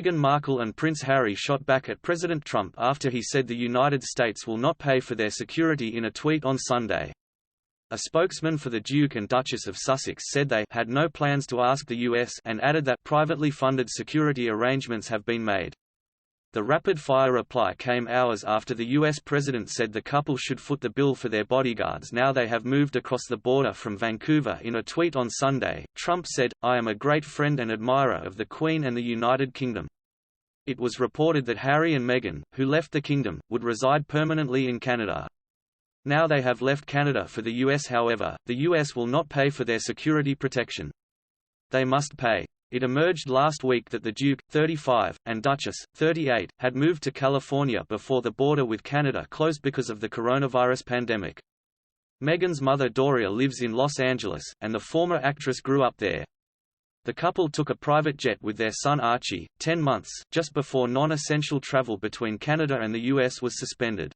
Meghan Markle and Prince Harry shot back at President Trump after he said the United States will not pay for their security in a tweet on Sunday. A spokesman for the Duke and Duchess of Sussex said they had no plans to ask the U.S. and added that privately funded security arrangements have been made. The rapid-fire reply came hours after the U.S. president said the couple should foot the bill for their bodyguards now they have moved across the border from Vancouver. In a tweet on Sunday, Trump said, "I am a great friend and admirer of the Queen and the United Kingdom." It was reported that Harry and Meghan, who left the kingdom, would reside permanently in Canada. Now they have left Canada for the US. However, the US will not pay for their security protection. They must pay. It emerged last week that the Duke, 35, and Duchess, 38, had moved to California before the border with Canada closed because of the coronavirus pandemic. Meghan's mother Doria lives in Los Angeles, and the former actress grew up there. The couple took a private jet with their son Archie, 10 months, just before non-essential travel between Canada and the US was suspended.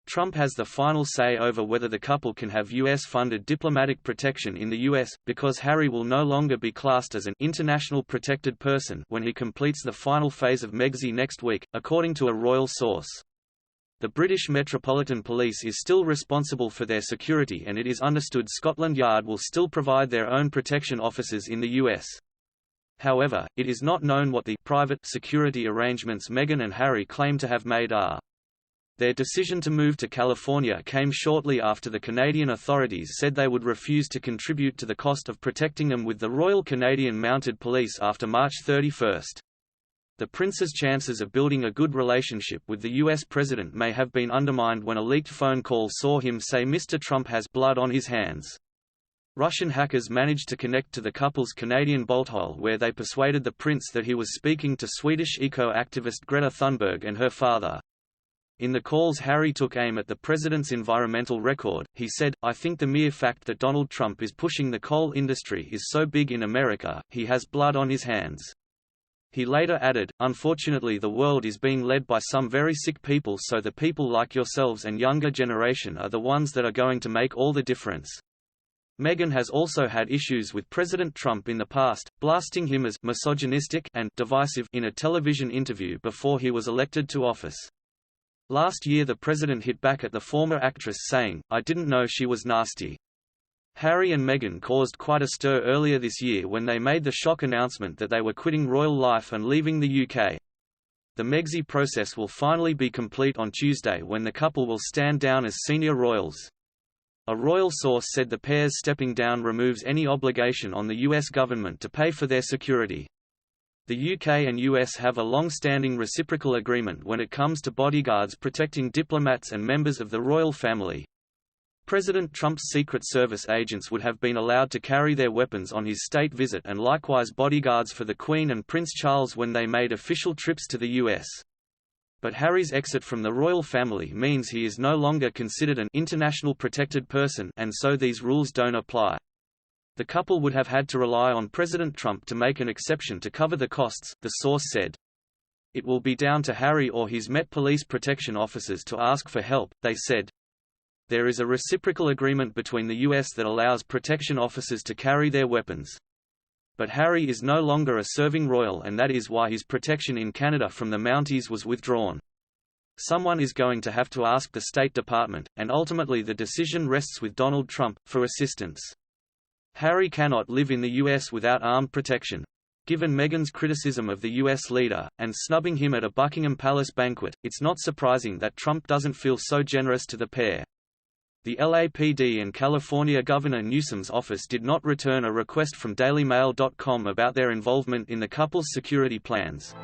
Trump has the final say over whether the couple can have U.S.-funded diplomatic protection in the U.S., because Harry will no longer be classed as an international protected person when he completes the final phase of Megxit next week, according to a royal source. The British Metropolitan Police is still responsible for their security, and it is understood Scotland Yard will still provide their own protection officers in the U.S. However, it is not known what the private security arrangements Meghan and Harry claim to have made are. Their decision to move to California came shortly after the Canadian authorities said they would refuse to contribute to the cost of protecting them with the Royal Canadian Mounted Police after March 31. The prince's chances of building a good relationship with the U.S. president may have been undermined when a leaked phone call saw him say Mr. Trump has blood on his hands. Russian hackers managed to connect to the couple's Canadian bolthole where they persuaded the prince that he was speaking to Swedish eco-activist Greta Thunberg and her father. In the calls Harry took aim at the president's environmental record. He said, "I think the mere fact that Donald Trump is pushing the coal industry is so big in America, he has blood on his hands." He later added, "Unfortunately the world is being led by some very sick people, so the people like yourselves and younger generation are the ones that are going to make all the difference." Meghan has also had issues with President Trump in the past, blasting him as misogynistic and divisive in a television interview before he was elected to office. Last year the president hit back at the former actress saying, "I didn't know she was nasty." Harry and Meghan caused quite a stir earlier this year when they made the shock announcement that they were quitting royal life and leaving the UK. The Megxit process will finally be complete on Tuesday when the couple will stand down as senior royals. A royal source said the pair's stepping down removes any obligation on the US government to pay for their security. The UK and US have a long-standing reciprocal agreement when it comes to bodyguards protecting diplomats and members of the royal family. President Trump's Secret Service agents would have been allowed to carry their weapons on his state visit, and likewise bodyguards for the Queen and Prince Charles when they made official trips to the US. But Harry's exit from the royal family means he is no longer considered an international protected person, and so these rules don't apply. The couple would have had to rely on President Trump to make an exception to cover the costs, the source said. It will be down to Harry or his Met Police protection officers to ask for help, they said. There is a reciprocal agreement between the US that allows protection officers to carry their weapons. But Harry is no longer a serving royal, and that is why his protection in Canada from the Mounties was withdrawn. Someone is going to have to ask the State Department, and ultimately the decision rests with Donald Trump, for assistance. Harry cannot live in the US without armed protection. Given Meghan's criticism of the US leader, and snubbing him at a Buckingham Palace banquet, it's not surprising that Trump doesn't feel so generous to the pair. The LAPD and California Governor Newsom's office did not return a request from DailyMail.com about their involvement in the couple's security plans.